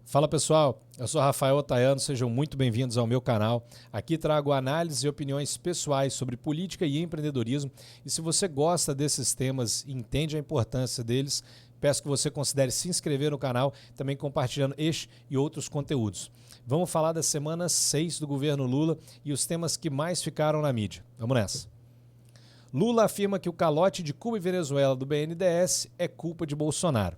Fala pessoal, eu sou Rafael Otaiano, sejam muito bem-vindos ao meu canal. Aqui trago análises e opiniões pessoais sobre política e empreendedorismo e se você gosta desses temas e entende a importância deles, peço que você considere se inscrever no canal, também compartilhando este e outros conteúdos. Vamos falar da semana 6 do governo Lula e os temas que mais ficaram na mídia. Vamos nessa. Lula afirma que o calote de Cuba e Venezuela do BNDES é culpa de Bolsonaro.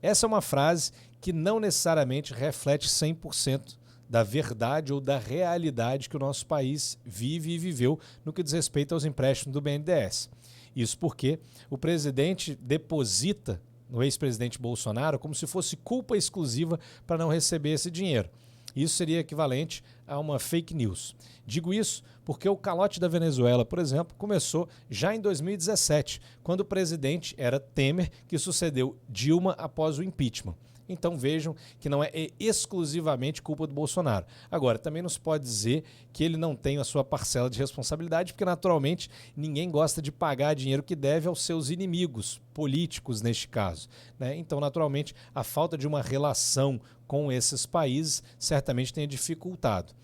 Essa é uma frase que não necessariamente reflete 100% da verdade ou da realidade que o nosso país vive e viveu no que diz respeito aos empréstimos do BNDES. Isso porque o presidente deposita no ex-presidente Bolsonaro como se fosse culpa exclusiva para não receber esse dinheiro. Isso seria equivalente a uma fake news. Digo isso porque o calote da Venezuela, por exemplo, começou já em 2017, quando o presidente era Temer, que sucedeu Dilma após o impeachment. Então vejam que não é exclusivamente culpa do Bolsonaro. Agora, também não se pode dizer que ele não tem a sua parcela de responsabilidade, porque naturalmente ninguém gosta de pagar dinheiro que deve aos seus inimigos políticos neste caso, né? Então, naturalmente, a falta de uma relação com esses países certamente tenha dificultado.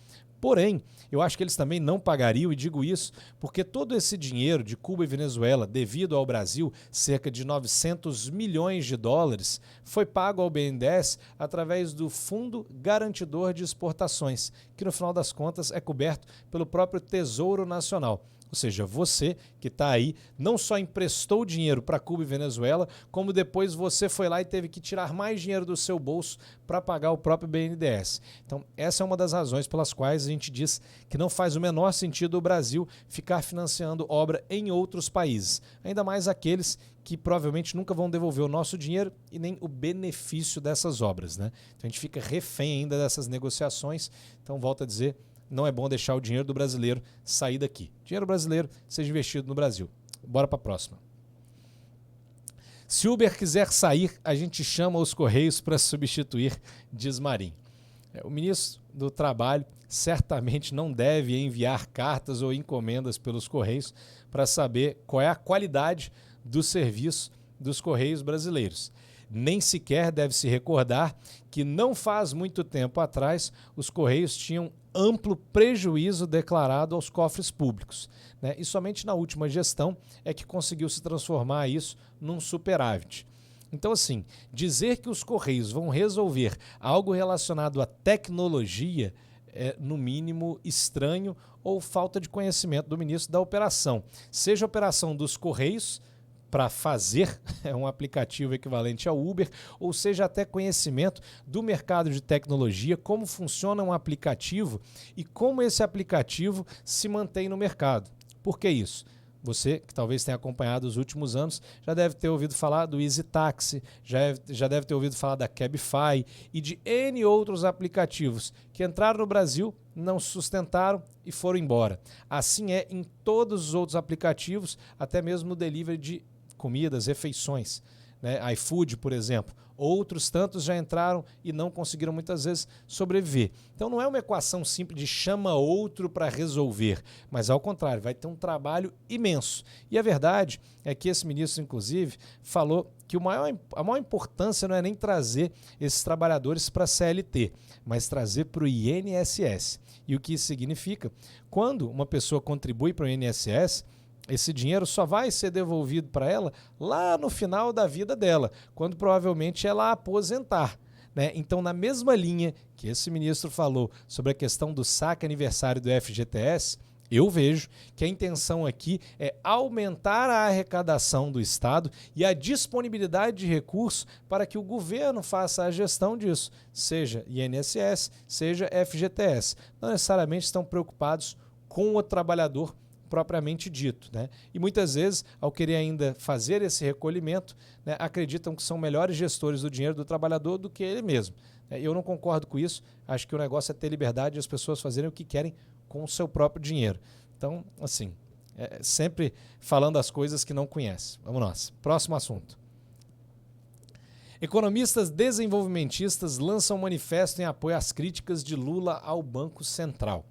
Porém, eu acho que eles também não pagariam, e digo isso porque todo esse dinheiro de Cuba e Venezuela, devido ao Brasil, cerca de 900 milhões de dólares, foi pago ao BNDES através do Fundo Garantidor de Exportações, que no final das contas é coberto pelo próprio Tesouro Nacional. Ou seja, você que está aí não só emprestou dinheiro para Cuba e Venezuela, como depois você foi lá e teve que tirar mais dinheiro do seu bolso para pagar o próprio BNDES. Então, essa é uma das razões pelas quais a gente diz que não faz o menor sentido o Brasil ficar financiando obra em outros países, ainda mais aqueles que provavelmente nunca vão devolver o nosso dinheiro e nem o benefício dessas obras, né? Então, a gente fica refém ainda dessas negociações. Então, volto a dizer, não é bom deixar o dinheiro do brasileiro sair daqui. Dinheiro brasileiro seja investido no Brasil. Bora para a próxima. Se Uber quiser sair, a gente chama os Correios para substituir, diz Marinho. O ministro do Trabalho certamente não deve enviar cartas ou encomendas pelos Correios para saber qual é a qualidade do serviço dos Correios brasileiros. Nem sequer deve se recordar que não faz muito tempo atrás os Correios tinham amplo prejuízo declarado aos cofres públicos, né? E somente na última gestão é que conseguiu se transformar isso num superávit. Então, assim, dizer que os Correios vão resolver algo relacionado à tecnologia é, no mínimo, estranho ou falta de conhecimento do ministro da operação. Seja a operação dos Correios para fazer um aplicativo equivalente ao Uber, ou seja, até conhecimento do mercado de tecnologia, como funciona um aplicativo e como esse aplicativo se mantém no mercado. Por que isso? Você, que talvez tenha acompanhado os últimos anos, já deve ter ouvido falar do Easy Taxi, já deve ter ouvido falar da Cabify e de N outros aplicativos que entraram no Brasil, não sustentaram e foram embora. Assim é em todos os outros aplicativos, até mesmo no delivery de comidas, refeições, né? iFood, por exemplo. Outros tantos já entraram e não conseguiram muitas vezes sobreviver. Então não é uma equação simples de chama outro para resolver, mas ao contrário, vai ter um trabalho imenso. E a verdade é que esse ministro, inclusive, falou que a maior importância não é nem trazer esses trabalhadores para a CLT, mas trazer para o INSS. E o que isso significa? Quando uma pessoa contribui para o INSS, esse dinheiro só vai ser devolvido para ela lá no final da vida dela, quando provavelmente ela aposentar, né? Então, na mesma linha que esse ministro falou sobre a questão do saque aniversário do FGTS, eu vejo que a intenção aqui é aumentar a arrecadação do Estado e a disponibilidade de recursos para que o governo faça a gestão disso, seja INSS, seja FGTS. Não necessariamente estão preocupados com o trabalhador propriamente dito, né? E muitas vezes, ao querer ainda fazer esse recolhimento, né, acreditam que são melhores gestores do dinheiro do trabalhador do que ele mesmo. Eu não concordo com isso, acho que o negócio é ter liberdade de as pessoas fazerem o que querem com o seu próprio dinheiro. Então, assim, sempre falando as coisas que não conhece. Vamos nós. Próximo assunto. Economistas desenvolvimentistas lançam um manifesto em apoio às críticas de Lula ao Banco Central.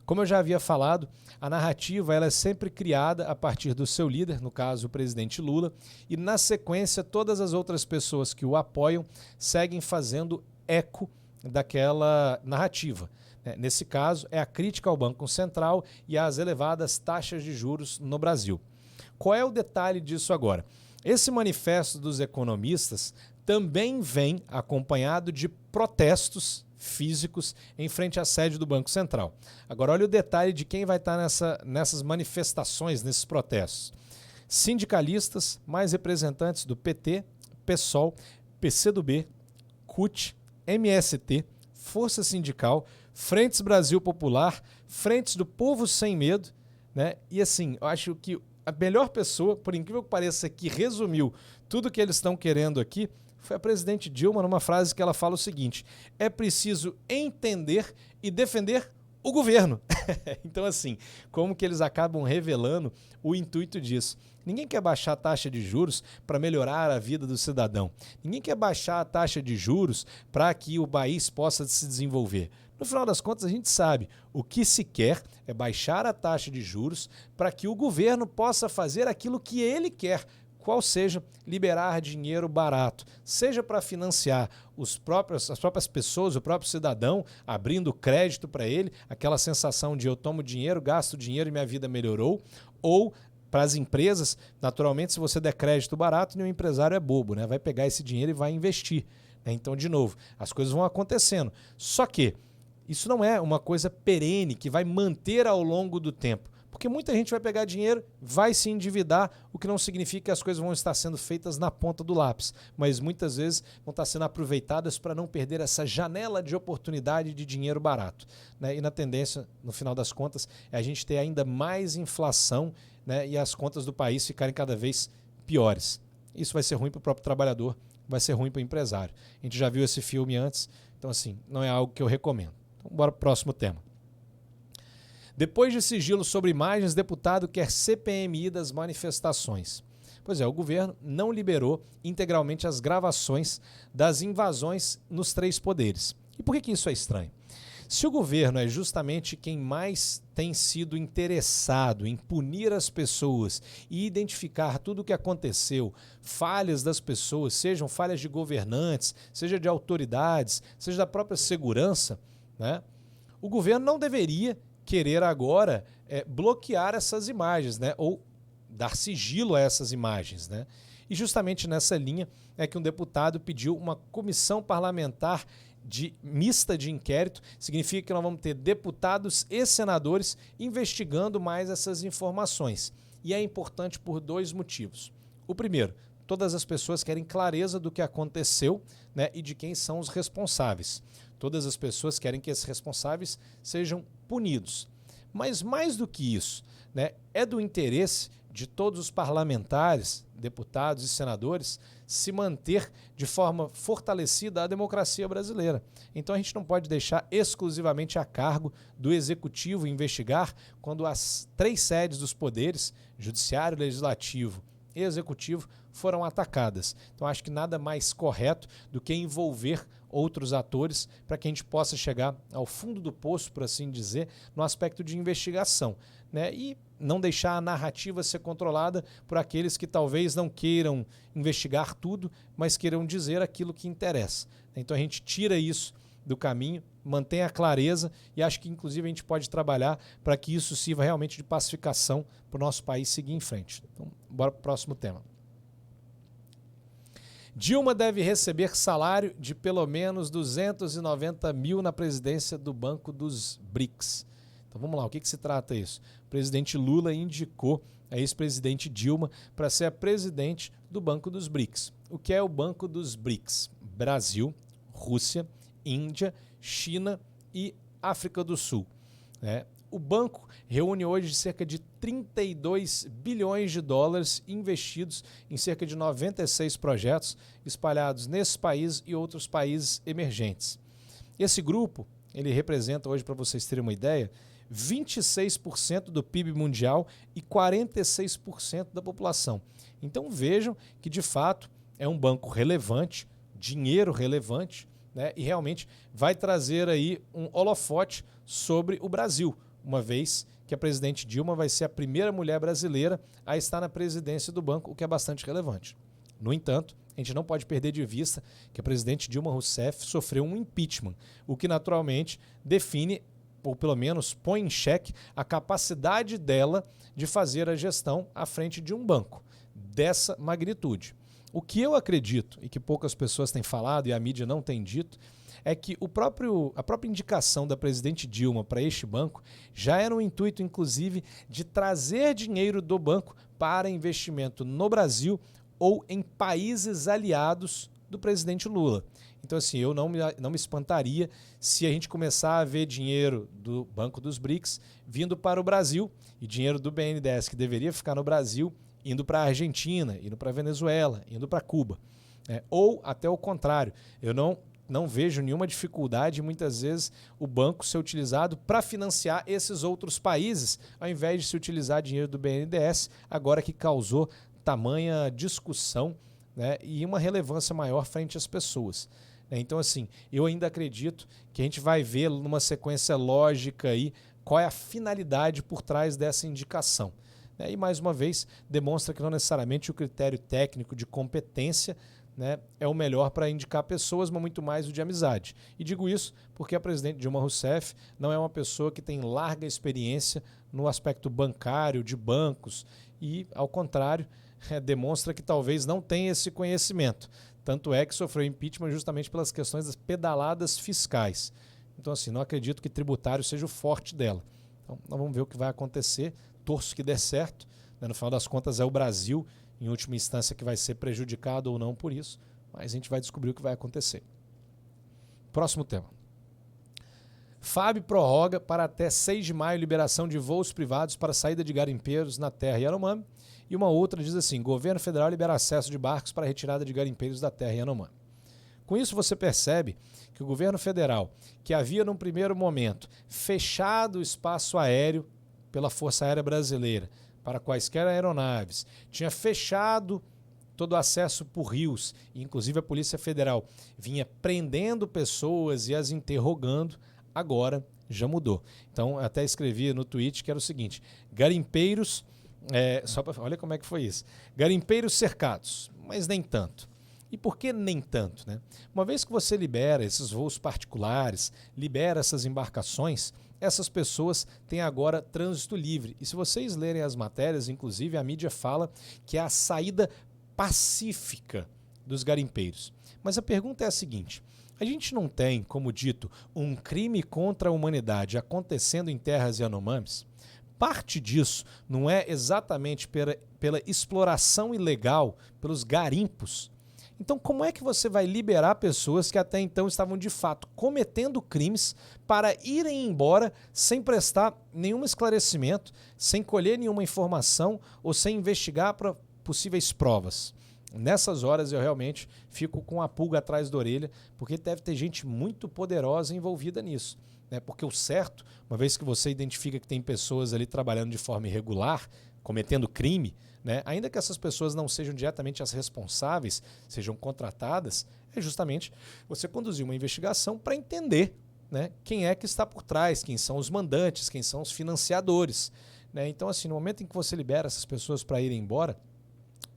Como eu já havia falado, a narrativa ela é sempre criada a partir do seu líder, no caso o presidente Lula, e na sequência todas as outras pessoas que o apoiam seguem fazendo eco daquela narrativa. Nesse caso, é a crítica ao Banco Central e às elevadas taxas de juros no Brasil. Qual é o detalhe disso agora? Esse manifesto dos economistas também vem acompanhado de protestos físicos em frente à sede do Banco Central. Agora, olha o detalhe de quem vai estar nessas manifestações, nesses protestos. Sindicalistas, mais representantes do PT, PSOL, PCdoB, CUT, MST, Força Sindical, Frentes Brasil Popular, Frentes do Povo Sem Medo, né? E assim, eu acho que a melhor pessoa, por incrível que pareça, que resumiu tudo que eles estão querendo aqui, foi a presidente Dilma, numa frase que ela fala o seguinte: é preciso entender e defender o governo. Então, assim, como que eles acabam revelando o intuito disso? Ninguém quer baixar a taxa de juros para melhorar a vida do cidadão. Ninguém quer baixar a taxa de juros para que o país possa se desenvolver. No final das contas, a gente sabe, o que se quer é baixar a taxa de juros para que o governo possa fazer aquilo que ele quer, qual seja liberar dinheiro barato, seja para financiar as próprias pessoas, o próprio cidadão, abrindo crédito para ele, aquela sensação de eu tomo dinheiro, gasto dinheiro e minha vida melhorou, ou para as empresas, naturalmente, se você der crédito barato, nenhum empresário é bobo, né? Vai pegar esse dinheiro e vai investir. Né? Então, de novo, as coisas vão acontecendo. Só que isso não é uma coisa perene que vai manter ao longo do tempo. Porque muita gente vai pegar dinheiro, vai se endividar, o que não significa que as coisas vão estar sendo feitas na ponta do lápis, mas muitas vezes vão estar sendo aproveitadas para não perder essa janela de oportunidade de dinheiro barato. Né? E na tendência, no final das contas, é a gente ter ainda mais inflação, né? E as contas do país ficarem cada vez piores. Isso vai ser ruim para o próprio trabalhador, vai ser ruim para o empresário. A gente já viu esse filme antes, então assim, não é algo que eu recomendo. Então, bora para o próximo tema. Depois de sigilo sobre imagens, deputado quer CPMI das manifestações. Pois é, o governo não liberou integralmente as gravações das invasões nos 3 poderes. E por que isso é estranho? Se o governo é justamente quem mais tem sido interessado em punir as pessoas e identificar tudo o que aconteceu, falhas das pessoas, sejam falhas de governantes, seja de autoridades, seja da própria segurança, né? O governo não deveria querer agora bloquear essas imagens, né? Ou dar sigilo a essas imagens, né? E justamente nessa linha é que um deputado pediu uma comissão parlamentar mista de inquérito. Significa que nós vamos ter deputados e senadores investigando mais essas informações. E é importante por 2 motivos. O primeiro, todas as pessoas querem clareza do que aconteceu, né, e de quem são os responsáveis. Todas as pessoas querem que esses responsáveis sejam punidos. Mas mais do que isso, né, é do interesse de todos os parlamentares, deputados e senadores se manter de forma fortalecida a democracia brasileira. Então a gente não pode deixar exclusivamente a cargo do executivo investigar quando as 3 sedes dos poderes, judiciário, legislativo e executivo, foram atacadas. Então acho que nada mais correto do que envolver outros atores para que a gente possa chegar ao fundo do poço, por assim dizer, no aspecto de investigação, né? E não deixar a narrativa ser controlada por aqueles que talvez não queiram investigar tudo, mas queiram dizer aquilo que interessa. Então a gente tira isso do caminho, mantém a clareza e acho que inclusive a gente pode trabalhar para que isso sirva realmente de pacificação para o nosso país seguir em frente. Então, bora para o próximo tema. Dilma deve receber salário de pelo menos 290 mil na presidência do Banco dos BRICS. Então vamos lá, o que se trata isso? O presidente Lula indicou a ex-presidente Dilma para ser a presidente do Banco dos BRICS. O que é o Banco dos BRICS? Brasil, Rússia, Índia, China e África do Sul. O banco reúne hoje cerca de 32 bilhões de dólares investidos em cerca de 96 projetos espalhados nesses países e outros países emergentes. Esse grupo, ele representa hoje, para vocês terem uma ideia, 26% do PIB mundial e 46% da população. Então vejam que, de fato, é um banco relevante, dinheiro relevante, né, e realmente vai trazer aí um holofote sobre o Brasil, uma vez que a presidente Dilma vai ser a primeira mulher brasileira a estar na presidência do banco, o que é bastante relevante. No entanto, a gente não pode perder de vista que a presidente Dilma Rousseff sofreu um impeachment, o que naturalmente define, ou pelo menos põe em xeque, a capacidade dela de fazer a gestão à frente de um banco dessa magnitude. O que eu acredito, e que poucas pessoas têm falado e a mídia não tem dito, é que a própria indicação da presidente Dilma para este banco já era um intuito, inclusive, de trazer dinheiro do banco para investimento no Brasil ou em países aliados do presidente Lula. Então, assim, eu não me espantaria se a gente começar a ver dinheiro do Banco dos BRICS vindo para o Brasil e dinheiro do BNDES, que deveria ficar no Brasil, indo para a Argentina, indo para a Venezuela, indo para Cuba. Ou até o contrário, eu não vejo nenhuma dificuldade, muitas vezes, o banco ser utilizado para financiar esses outros países, ao invés de se utilizar dinheiro do BNDES, agora que causou tamanha discussão, né, e uma relevância maior frente às pessoas. Então, assim, eu ainda acredito que a gente vai ver numa sequência lógica aí qual é a finalidade por trás dessa indicação. E, mais uma vez, demonstra que não necessariamente o critério técnico de competência, né, é o melhor para indicar pessoas, mas muito mais o de amizade. E digo isso porque a presidente Dilma Rousseff não é uma pessoa que tem larga experiência no aspecto bancário, de bancos, e, ao contrário, demonstra que talvez não tenha esse conhecimento. Tanto é que sofreu impeachment justamente pelas questões das pedaladas fiscais. Então, assim, não acredito que tributário seja o forte dela. Então, nós vamos ver o que vai acontecer. Torço que dê certo. No final das contas, é o Brasil, em última instância, que vai ser prejudicado ou não por isso. Mas a gente vai descobrir o que vai acontecer. Próximo tema. FAB prorroga para até 6 de maio liberação de voos privados para saída de garimpeiros na terra Yanomami. E uma outra diz assim: governo federal libera acesso de barcos para retirada de garimpeiros da terra Yanomami. Com isso você percebe que o governo federal, que havia num primeiro momento fechado o espaço aéreo pela Força Aérea Brasileira para quaisquer aeronaves, tinha fechado todo o acesso por rios, e inclusive a Polícia Federal vinha prendendo pessoas e as interrogando, agora já mudou. Então até escrevi no tweet que era o seguinte: garimpeiros... olha como é que foi isso. Garimpeiros cercados, mas nem tanto. E por que nem tanto, né? Uma vez que você libera esses voos particulares, libera essas embarcações, essas pessoas têm agora trânsito livre. E se vocês lerem as matérias, inclusive a mídia fala que é a saída pacífica dos garimpeiros. Mas a pergunta é a seguinte: a gente não tem, como dito, um crime contra a humanidade acontecendo em terras Yanomamis? Parte disso não é exatamente pela exploração ilegal, pelos garimpos? Então, como é que você vai liberar pessoas que até então estavam de fato cometendo crimes para irem embora sem prestar nenhum esclarecimento, sem colher nenhuma informação ou sem investigar para possíveis provas? Nessas horas eu realmente fico com a pulga atrás da orelha, porque deve ter gente muito poderosa envolvida nisso. Porque o certo, uma vez que você identifica que tem pessoas ali trabalhando de forma irregular, cometendo crime, ainda que essas pessoas não sejam diretamente as responsáveis, sejam contratadas, é justamente você conduzir uma investigação para entender, quem é que está por trás, quem são os mandantes, quem são os financiadores. Então, assim, no momento em que você libera essas pessoas para irem embora,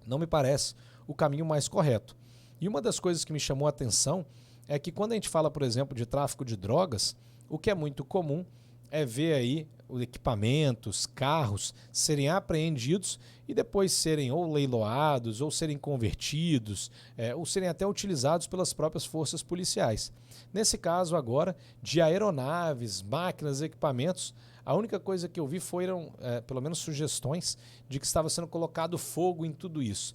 não me parece o caminho mais correto. E uma das coisas que me chamou a atenção é que quando a gente fala, por exemplo, de tráfico de drogas, o que é muito comum é ver aí os equipamentos, carros serem apreendidos e depois serem ou leiloados, ou serem convertidos, ou serem até utilizados pelas próprias forças policiais. Nesse caso agora, de aeronaves, máquinas, equipamentos, a única coisa que eu vi foram, pelo menos, sugestões de que estava sendo colocado fogo em tudo isso.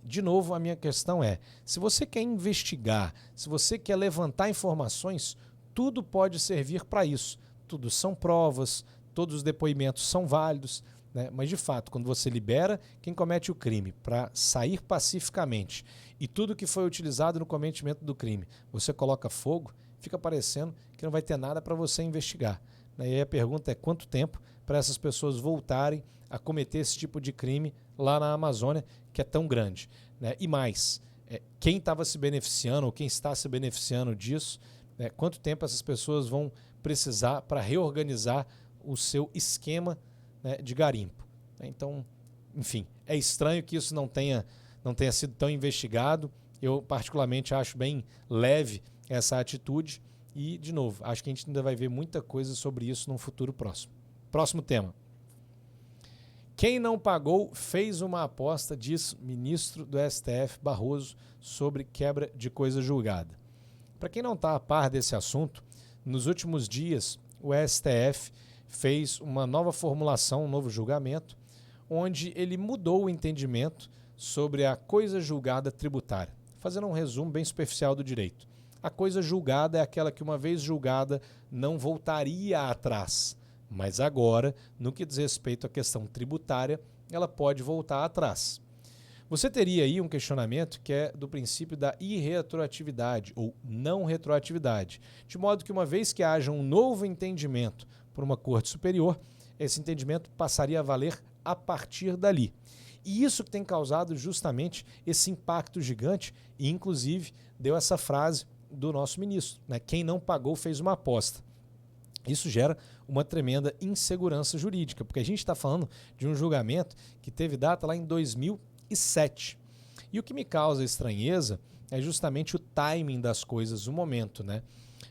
De novo, a minha questão é: se você quer investigar, se você quer levantar informações, tudo pode servir para isso. Tudo são provas, todos os depoimentos são válidos, mas de fato, quando você libera quem comete o crime para sair pacificamente e tudo que foi utilizado no cometimento do crime, você coloca fogo, fica parecendo que não vai ter nada para você investigar. E aí a pergunta é: quanto tempo para essas pessoas voltarem a cometer esse tipo de crime lá na Amazônia, que é tão grande? E mais, quem estava se beneficiando ou quem está se beneficiando disso, quanto tempo essas pessoas vão precisar para reorganizar o seu esquema de garimpo? Então, enfim, é estranho que isso não tenha sido tão investigado. Eu particularmente acho bem leve essa atitude e, de novo, acho que a gente ainda vai ver muita coisa sobre isso num futuro próximo. Próximo tema. Quem não pagou fez uma aposta, diz ministro do STF Barroso, sobre quebra de coisa julgada. Para quem não está a par desse assunto, nos últimos dias o STF fez uma nova formulação, um novo julgamento, onde ele mudou o entendimento sobre a coisa julgada tributária. Fazendo um resumo bem superficial do direito. A coisa julgada é aquela que, uma vez julgada, não voltaria atrás. Mas agora, no que diz respeito à questão tributária, ela pode voltar atrás. Você teria aí um questionamento que é do princípio da irretroatividade ou não retroatividade, de modo que, uma vez que haja um novo entendimento por uma corte superior, esse entendimento passaria a valer a partir dali. E isso que tem causado justamente esse impacto gigante e, inclusive, deu essa frase do nosso ministro, né? Quem não pagou fez uma aposta. Isso gera uma tremenda insegurança jurídica, porque a gente está falando de um julgamento que teve data lá em 2007. E o que me causa estranheza é justamente o timing das coisas, o momento, né?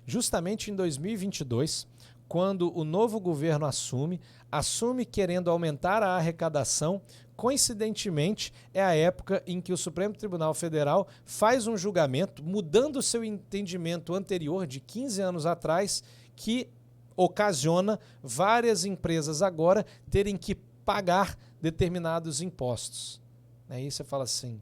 Justamente em 2022, quando o novo governo assume querendo aumentar a arrecadação, coincidentemente é a época em que o Supremo Tribunal Federal faz um julgamento, mudando o seu entendimento anterior de 15 anos atrás, que ocasiona várias empresas agora terem que pagar determinados impostos. Aí você fala assim,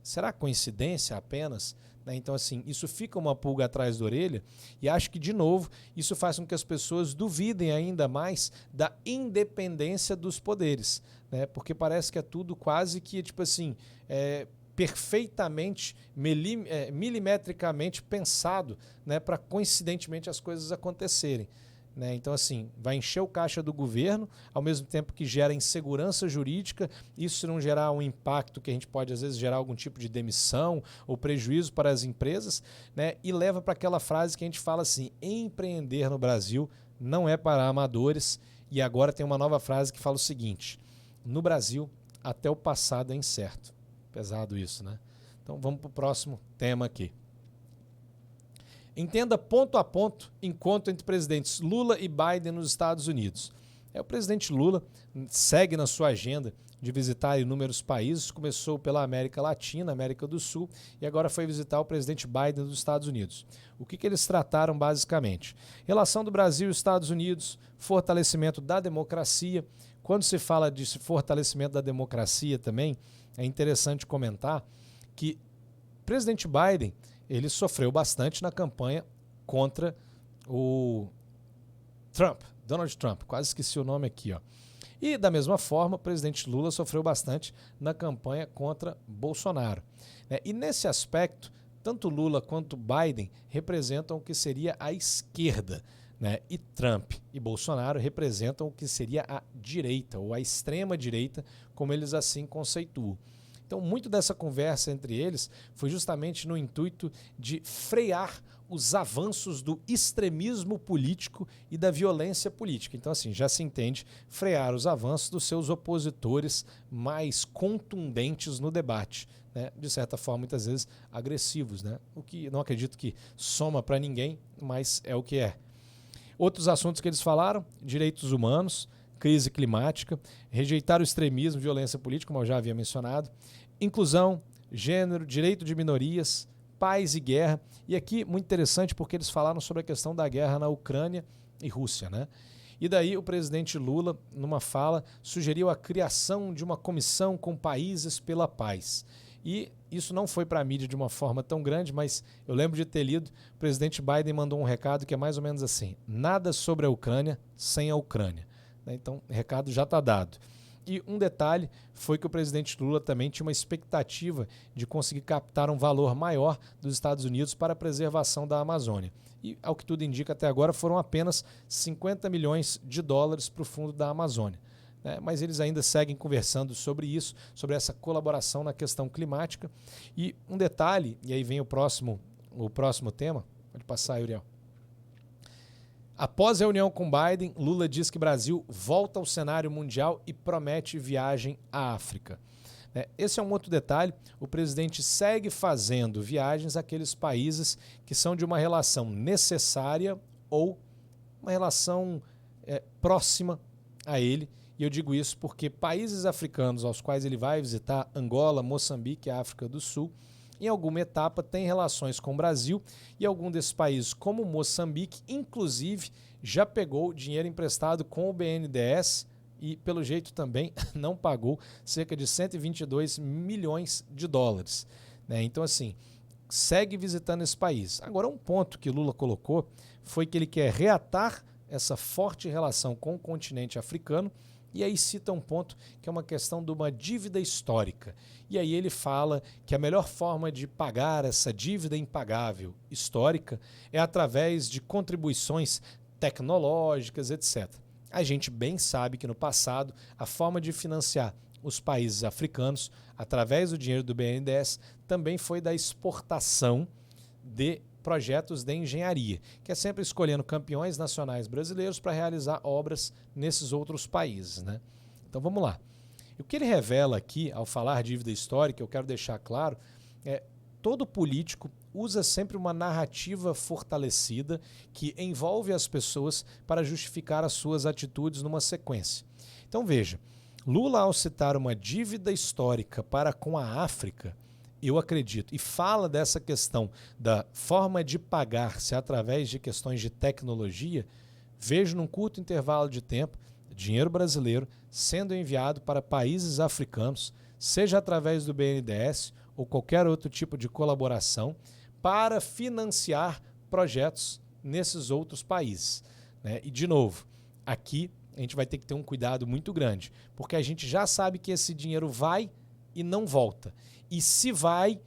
será coincidência apenas? Então, assim, isso fica uma pulga atrás da orelha e acho que, de novo, isso faz com que as pessoas duvidem ainda mais da independência dos poderes, né? Porque parece que é tudo quase que, tipo assim, perfeitamente, milimetricamente pensado, né, para coincidentemente as coisas acontecerem. Né? Então, assim, vai encher o caixa do governo, ao mesmo tempo que gera insegurança jurídica, isso não gerar um impacto que a gente pode, às vezes, gerar algum tipo de demissão ou prejuízo para as empresas, né? E leva para aquela frase que a gente fala assim, empreender no Brasil não é para amadores, e agora tem uma nova frase que fala o seguinte, no Brasil, até o passado é incerto. Pesado isso, né? Então, vamos para o próximo tema aqui. Entenda ponto a ponto encontro entre presidentes Lula e Biden nos Estados Unidos. O presidente Lula segue na sua agenda de visitar inúmeros países, começou pela América Latina, América do Sul, e agora foi visitar o presidente Biden dos Estados Unidos. O que eles trataram basicamente? Relação do Brasil e Estados Unidos, fortalecimento da democracia. Quando se fala de fortalecimento da democracia também, é interessante comentar que o presidente Biden ele sofreu bastante na campanha contra o Trump, Donald Trump, quase esqueci o nome aqui, ó. E da mesma forma, o presidente Lula sofreu bastante na campanha contra Bolsonaro. E nesse aspecto, tanto Lula quanto Biden representam o que seria a esquerda, né? E Trump e Bolsonaro representam o que seria a direita, ou a extrema direita, como eles assim conceituam. Então, muito dessa conversa entre eles foi justamente no intuito de frear os avanços do extremismo político e da violência política. Então, assim, já se entende frear os avanços dos seus opositores mais contundentes no debate, né? De certa forma, muitas vezes agressivos, né? O que não acredito que soma para ninguém, mas é o que é. Outros assuntos que eles falaram, direitos humanos, crise climática, rejeitar o extremismo, violência política, como eu já havia mencionado, inclusão, gênero, direito de minorias, paz e guerra. E aqui, muito interessante, porque eles falaram sobre a questão da guerra na Ucrânia e Rússia, né? E daí o presidente Lula, numa fala, sugeriu a criação de uma comissão com países pela paz. E isso não foi para a mídia de uma forma tão grande, mas eu lembro de ter lido, o presidente Biden mandou um recado que é mais ou menos assim, nada sobre a Ucrânia sem a Ucrânia. Então, o recado já está dado. E um detalhe foi que o presidente Lula também tinha uma expectativa de conseguir captar um valor maior dos Estados Unidos para a preservação da Amazônia. E, ao que tudo indica, até agora foram apenas 50 milhões de dólares para o fundo da Amazônia. Mas eles ainda seguem conversando sobre isso, sobre essa colaboração na questão climática. E um detalhe, e aí vem o próximo tema, pode passar, Uriel. Após a reunião com Biden, Lula diz que Brasil volta ao cenário mundial e promete viagem à África. Esse é um outro detalhe. O presidente segue fazendo viagens àqueles países que são de uma relação necessária ou uma relação próxima a ele. E eu digo isso porque países africanos aos quais ele vai visitar, Angola, Moçambique e África do Sul, em alguma etapa tem relações com o Brasil, e algum desses países, como Moçambique, inclusive, já pegou dinheiro emprestado com o BNDES e, pelo jeito, também não pagou cerca de 122 milhões de dólares. Então, assim, segue visitando esse país. Agora, um ponto que Lula colocou foi que ele quer reatar essa forte relação com o continente africano, e aí cita um ponto que é uma questão de uma dívida histórica. E aí ele fala que a melhor forma de pagar essa dívida impagável histórica é através de contribuições tecnológicas, etc. A gente bem sabe que no passado a forma de financiar os países africanos através do dinheiro do BNDES também foi da exportação de projetos de engenharia, que é sempre escolhendo campeões nacionais brasileiros para realizar obras nesses outros países. Então vamos lá. O que ele revela aqui, ao falar de dívida histórica, eu quero deixar claro, todo político usa sempre uma narrativa fortalecida que envolve as pessoas para justificar as suas atitudes numa sequência. Então veja, Lula, ao citar uma dívida histórica para com a África, eu acredito, e fala dessa questão da forma de pagar-se através de questões de tecnologia, vejo num curto intervalo de tempo dinheiro brasileiro sendo enviado para países africanos, seja através do BNDES ou qualquer outro tipo de colaboração, para financiar projetos nesses outros países. E, de novo, aqui a gente vai ter que ter um cuidado muito grande, porque a gente já sabe que esse dinheiro vai e não volta. E se vai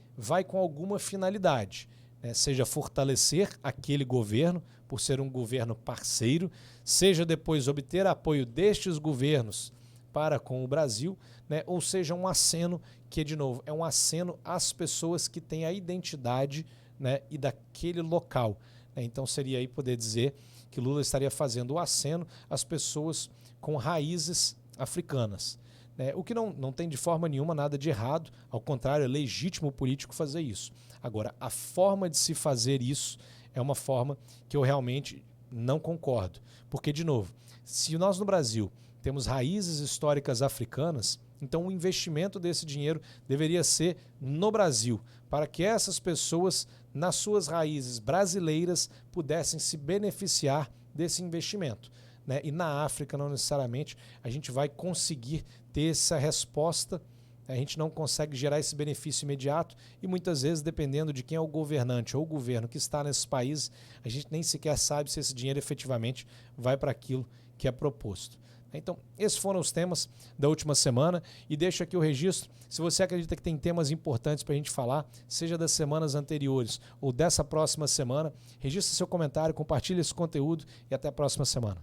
com alguma finalidade, seja fortalecer aquele governo, por ser um governo parceiro, seja depois obter apoio destes governos para com o Brasil, ou seja um aceno que, de novo, é um aceno às pessoas que têm a identidade e daquele local. Então seria aí poder dizer que Lula estaria fazendo o aceno às pessoas com raízes africanas. O que não tem de forma nenhuma nada de errado, ao contrário, é legítimo o político fazer isso. Agora, a forma de se fazer isso é uma forma que eu realmente não concordo. Porque, de novo, se nós no Brasil temos raízes históricas africanas, então o investimento desse dinheiro deveria ser no Brasil, para que essas pessoas, nas suas raízes brasileiras, pudessem se beneficiar desse investimento. E na África, não necessariamente, a gente vai conseguir ter essa resposta, a gente não consegue gerar esse benefício imediato e muitas vezes, dependendo de quem é o governante ou o governo que está nesses países, a gente nem sequer sabe se esse dinheiro efetivamente vai para aquilo que é proposto. Então, esses foram os temas da última semana e deixo aqui o registro. Se você acredita que tem temas importantes para a gente falar, seja das semanas anteriores ou dessa próxima semana, registre seu comentário, compartilhe esse conteúdo e até a próxima semana.